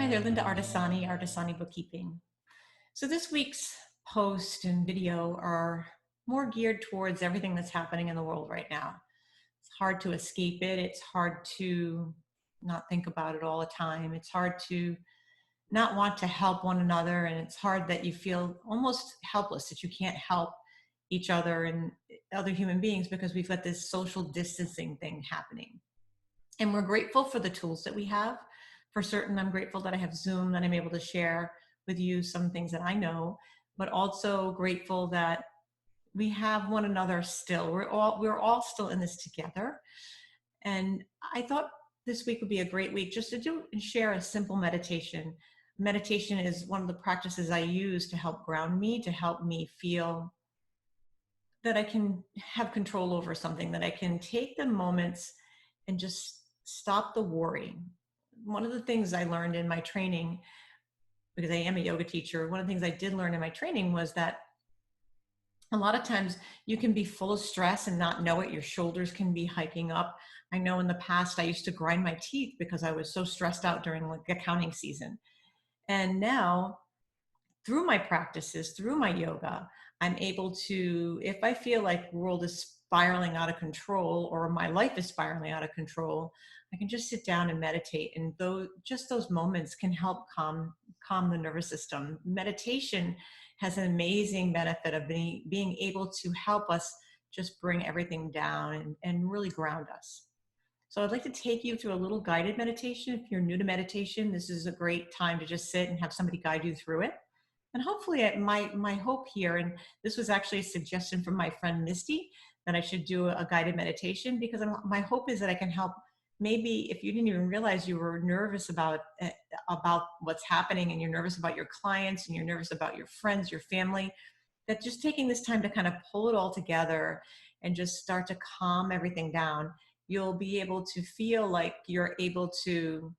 Hi there, Linda Artisani, Artisani Bookkeeping. So this week's post and video are more geared towards everything that's happening in the world right now. It's hard to escape it. It's hard to not think about it all the time. It's hard to not want to help one another. And it's hard that you feel almost helpless, that you can't help each other and other human beings because we've got this social distancing thing happening. And we're grateful for the tools that we have. For certain, I'm grateful that I have Zoom, that I'm able to share with you some things that I know, but also grateful that we have one another still. We're all still in this together. And I thought this week would be a great week just to do and share a simple meditation. Meditation is one of the practices I use to help ground me, to help me feel that I can have control over something, that I can take the moments and just stop the worry. One of the things I learned in my training, because I am a yoga teacher, one of the things I did learn in my training was that a lot of times you can be full of stress and not know it. Your shoulders can be hiking up. I know in the past I used to grind my teeth because I was so stressed out during like accounting season. And now through my practices, through my yoga, I'm able to, if I feel like the world is spiraling out of control or my life is spiraling out of control, I can just sit down and meditate. And those moments can help calm the nervous system. Meditation has an amazing benefit of being able to help us just bring everything down and really ground us. So I'd like to take you through a little guided meditation. If you're new to meditation, this is a great time to just sit and have somebody guide you through it. And hopefully my hope here, and this was actually a suggestion from my friend Misty, that I should do a guided meditation, because my hope is that I can help, maybe if you didn't even realize you were nervous about what's happening, and you're nervous about your clients and you're nervous about your friends, your family, that just taking this time to kind of pull it all together and just start to calm everything down, you'll be able to feel like you're able to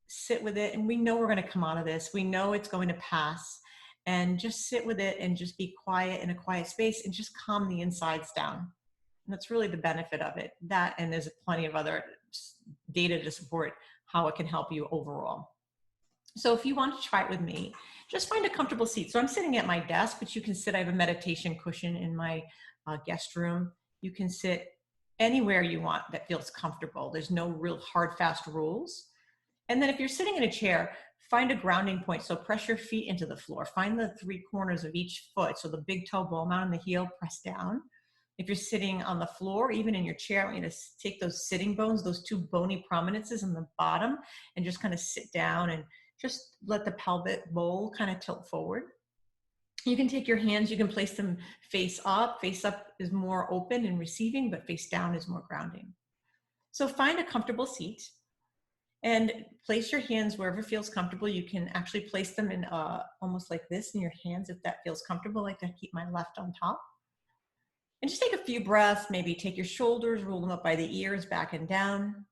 sit with it. And we know we're going to come out of this. We know it's going to pass. And just sit with it and just be quiet in a quiet space and just calm the insides down. And that's really the benefit of it. That, and there's plenty of other data to support how it can help you overall. So if you want to try it with me, just find a comfortable seat. So I'm sitting at my desk, but you can sit, I have a meditation cushion in my guest room. You can sit anywhere you want that feels comfortable. There's no real hard, fast rules. And then if you're sitting in a chair, find a grounding point. So press your feet into the floor. Find the three corners of each foot. So the big toe, ball mountain, the heel, press down. If you're sitting on the floor, even in your chair, I want you to take those sitting bones, those two bony prominences on the bottom, and just kind of sit down and just let the pelvic bowl kind of tilt forward. You can take your hands, you can place them face up. Face up is more open and receiving, but face down is more grounding. So find a comfortable seat and place your hands wherever feels comfortable. You can actually place them in almost like this in your hands if that feels comfortable. I like to keep my left on top. And just take a few breaths, maybe take your shoulders, roll them up by the ears, back and down.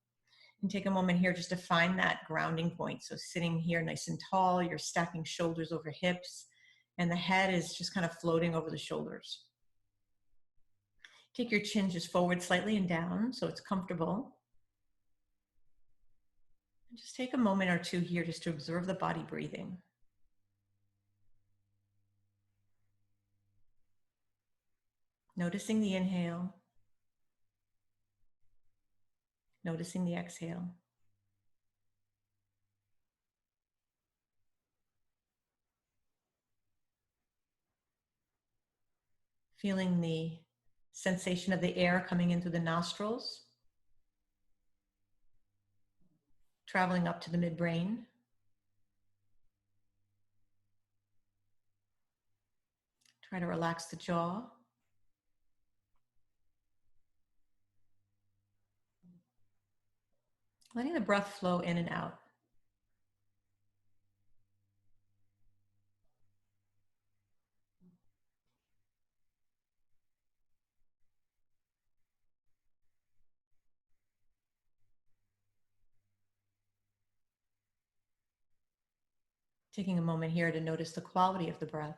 And take a moment here just to find that grounding point. So sitting here nice and tall, you're stacking shoulders over hips, and the head is just kind of floating over the shoulders. Take your chin just forward slightly and down so it's comfortable. And just take a moment or two here just to observe the body breathing. Noticing the inhale. Noticing the exhale. Feeling the sensation of the air coming in through the nostrils, traveling up to the midbrain. Try to relax the jaw. Letting the breath flow in and out. Taking a moment here to notice the quality of the breath.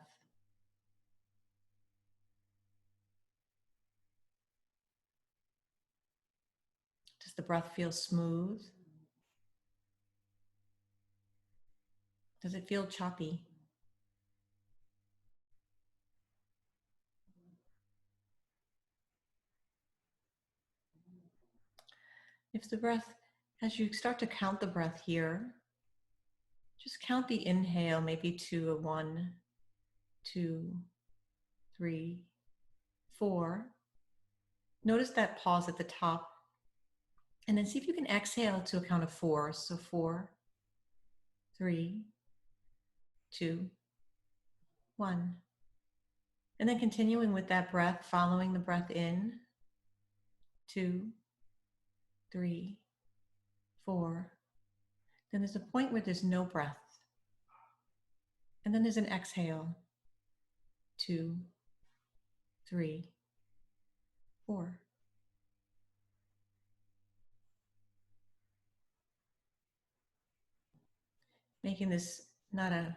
Does the breath feel smooth? Does it feel choppy? If the breath, as you start to count the breath here, just count the inhale maybe to a 1, 2, 3, 4. Notice that pause at the top. And then see if you can exhale to a count of 4. So 4, 3, 2, 1. And then continuing with that breath, following the breath in, 2, 3, 4. Then there's a point where there's no breath. And then there's an exhale, 2, 3, 4. Making this not a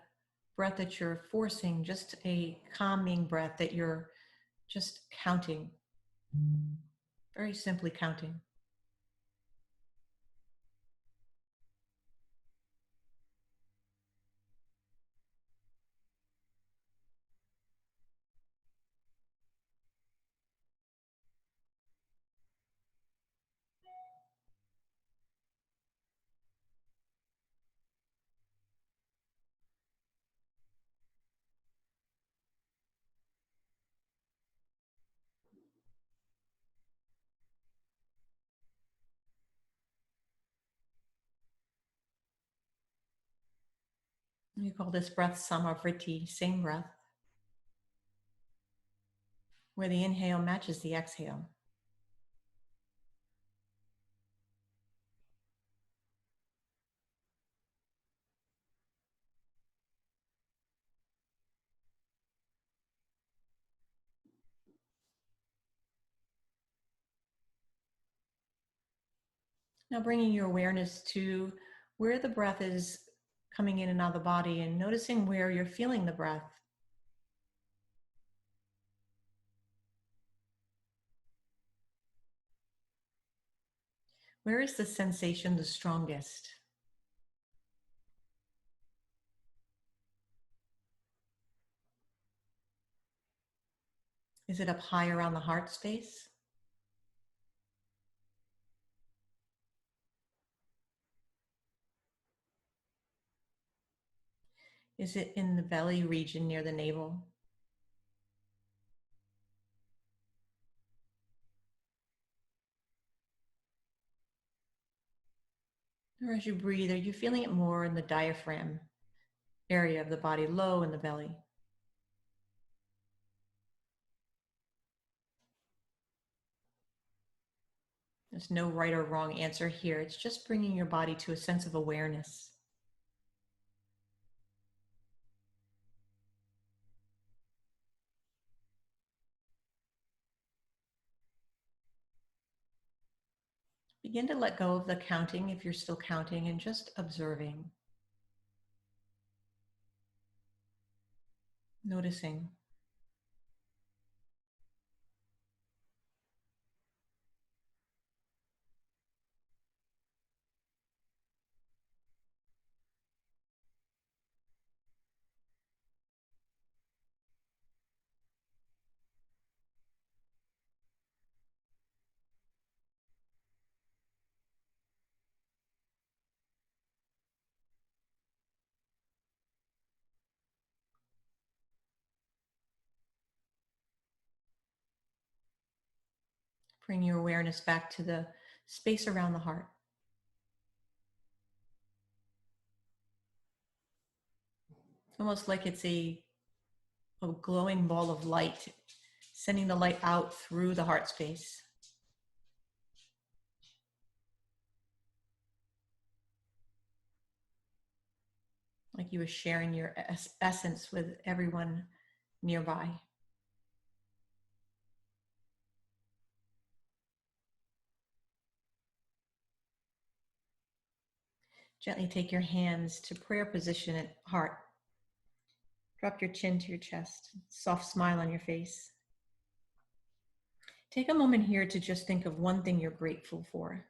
breath that you're forcing, just a calming breath that you're just counting, very simply counting. We call this breath samavriti, same breath, where the inhale matches the exhale. Now bringing your awareness to where the breath is coming in and out of the body and noticing where you're feeling the breath. Where is the sensation the strongest? Is it up high around the heart space? Is it in the belly region near the navel? Or as you breathe, are you feeling it more in the diaphragm area of the body, low in the belly? There's no right or wrong answer here. It's just bringing your body to a sense of awareness. Begin to let go of the counting if you're still counting and just observing. Noticing. Bring your awareness back to the space around the heart. It's almost like it's a glowing ball of light, sending the light out through the heart space. Like you were sharing your essence with everyone nearby. Gently take your hands to prayer position at heart. Drop your chin to your chest, soft smile on your face. Take a moment here to just think of one thing you're grateful for.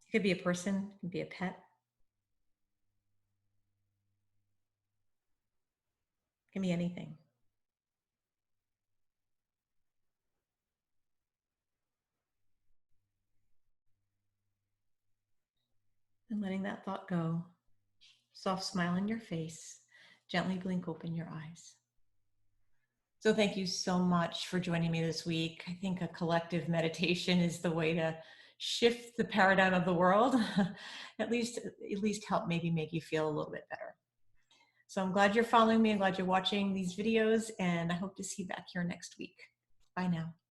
It could be a person, it could be a pet. Can be anything. And letting that thought go. Soft smile on your face. Gently blink open your eyes. So thank you so much for joining me this week. I think a collective meditation is the way to shift the paradigm of the world, at least help maybe make you feel a little bit better. So I'm glad you're following me. I'm glad you're watching these videos, and I hope to see you back here next week. Bye now.